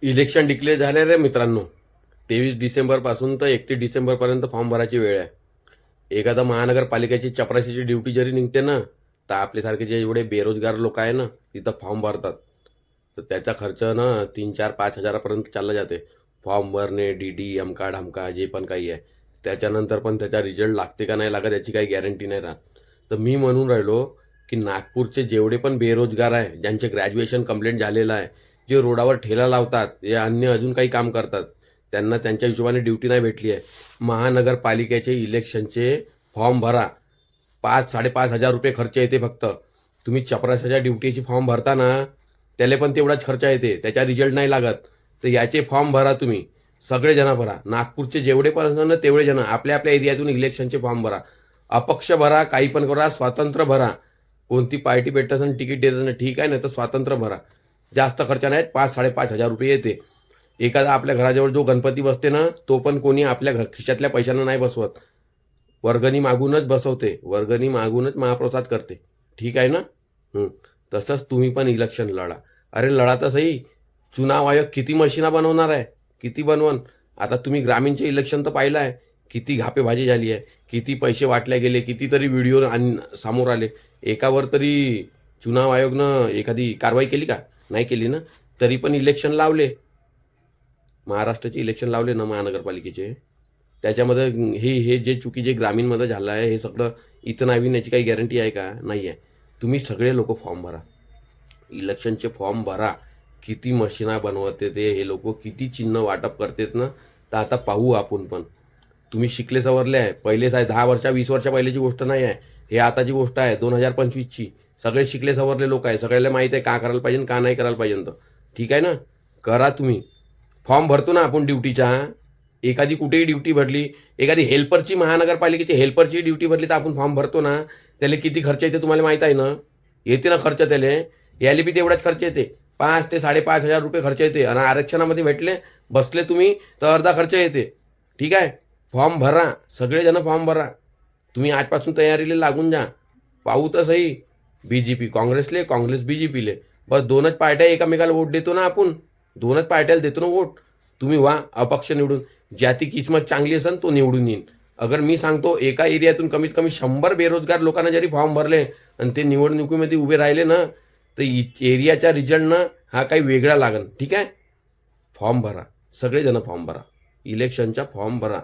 Election declare झाले रे मित्रांनो. 23 डिसेंबर पासून तर 31 डिसेंबर पर्यंत फॉर्म भरायची वेळ आहे. एखादा महानगरपालिकेची चपराशीची ड्युटी जरी निघते ना, तर आपल्यासारखे जे एवढे बेरोजगार लोक आहे ना, तिथं फॉर्म भरतात. तर त्याचा खर्च ना 3-4-5 हजारापर्यंत चालला जाते. फॉर्म भरणे, डीडी, अमका ढमका जे पण काही आहे. त्याच्यानंतर पण त्याचा रिझल्ट लागते का नाही लागत याची काही गॅरंटी नाही राहत. तर मी म्हणून राहिलो की नागपूरचे जेवढे पण बेरोजगार आहे, ज्यांचे ग्रॅज्युएशन कंप्लीट झालेलं आहे, जे रोडावर ठेला लावतात, जे अन्य अजून काही काम करतात, त्यांना त्यांच्या हिशोबाने ड्युटी नाही भेटली आहे. महानगरपालिकेचे इलेक्शनचे फॉर्म भरा. 5-5.5 हजार रुपये खर्च येते फक्त. तुम्ही चपराशाच्या ड्युटीची फॉर्म भरता ना, त्याला पण तेवढाच खर्च येते, त्याचा रिझल्ट नाही लागत. तर याचे फॉर्म भरा तुम्ही. सगळे जण भरा. नागपूरचे जेवढे पण असणार ना तेवढे जण आपल्या आपल्या एरियातून इलेक्शनचे फॉर्म भरा. अपक्ष भरा, काही पण करा, स्वातंत्र्य भरा. कोणती पार्टी भेटत असेल तिकीट देत नाही ठीक आहे, नाही तर स्वातंत्र्य भरा. जास्त खर्च नाही, 5-5.5 हजार रुपये येते. एखादा आपल्या घराजवळ जो गणपती बसते ना, तो पण कोणी आपल्या खिशातल्या पैशानं नाही बसवत, वर्गणी मागूनच बसवते, वर्गणी मागूनच महाप्रसाद करते. ठीक आहे ना. तसंच तुम्ही पण इलेक्शन लढा. अरे लढा तर सही. चुनाव आयोग किती मशिना बनवणार आहे, किती बनवण. आता तुम्ही ग्रामीणचे इलेक्शन तर पाहिलं आहे, किती घापेबाजी झाली आहे, किती पैसे वाटले गेले, कितीतरी व्हिडिओ समोर आले. एकावर तरी चुनाव आयोगनं एखादी कारवाई केली का? नाही केली ना. तरी पण इलेक्शन लावले, महाराष्ट्राचे इलेक्शन लावले ना महानगरपालिकेचे. त्याच्यामध्ये हे जे चुकी ग्रामीणमध्ये झालं आहे हे सगळं इथं नाही याची काही गॅरंटी आहे का? नाही आहे. तुम्ही सगळे लोक फॉर्म भरा, इलेक्शनचे फॉर्म भरा. किती मशिना बनवते ते हे लोक, किती चिन्ह वाटप करतात ना. तर आता पाहू आपण पण. तुम्ही शिकले सवरले आहे, पहिलेच आहे, 10 वर्षा 20 वर्षा पहिल्याची गोष्ट नाही आहे. हे आताची गोष्ट आहे 2025ची. सगळे शिकले सवरले लोक आहे, सगळ्याला माहिती आहे का करायला पाहिजे का नाही करायला पाहिजे. तर ठीक आहे ना, करा तुम्ही. फॉर्म भरतो ना आपण ड्युटीचा, एखादी कुठेही ड्युटी भरली, एखादी हेल्परची महानगरपालिकेची हेल्परची ड्युटी भरली तर आपण फॉर्म भरतो ना, त्याला किती खर्च येते तुम्हाला माहित आहे ना. येते ना खर्च त्याला, यायला बी तेवढाच खर्च येते. 5 ते 5.5 हजार रुपये खर्च येते. आणि आरक्षणामध्ये भेटले बसले तुम्ही तर अर्धा खर्च येते. ठीक आहे. फॉर्म भरा, सगळेजण फॉर्म भरा. तुम्ही आजपासून तयारीला लागून जा. पाहू तर सही. बीजेपी काँग्रेसले, काँग्रेस बीजेपीले, बस दोनच पार्ट्या एकमेकाला वोट देतो ना आपण. दोनच पार्ट्याला देतो ना वोट. तुम्ही व्हा अपक्ष निवडून. ज्याची किस्मत चांगली असेल तो निवडून येईल. अगर मी सांगतो एका एरियातून कमीत कमी 100 बेरोजगार लोकांना जरी फॉर्म भरले आणि ते निवडणुकीमध्ये उभे राहिले ना, तर एरियाच्या रिजल्टनं हा काही वेगळा लागन. ठीक आहे. फॉर्म भरा, सगळेजण फॉर्म भरा, इलेक्शनचा फॉर्म भरा.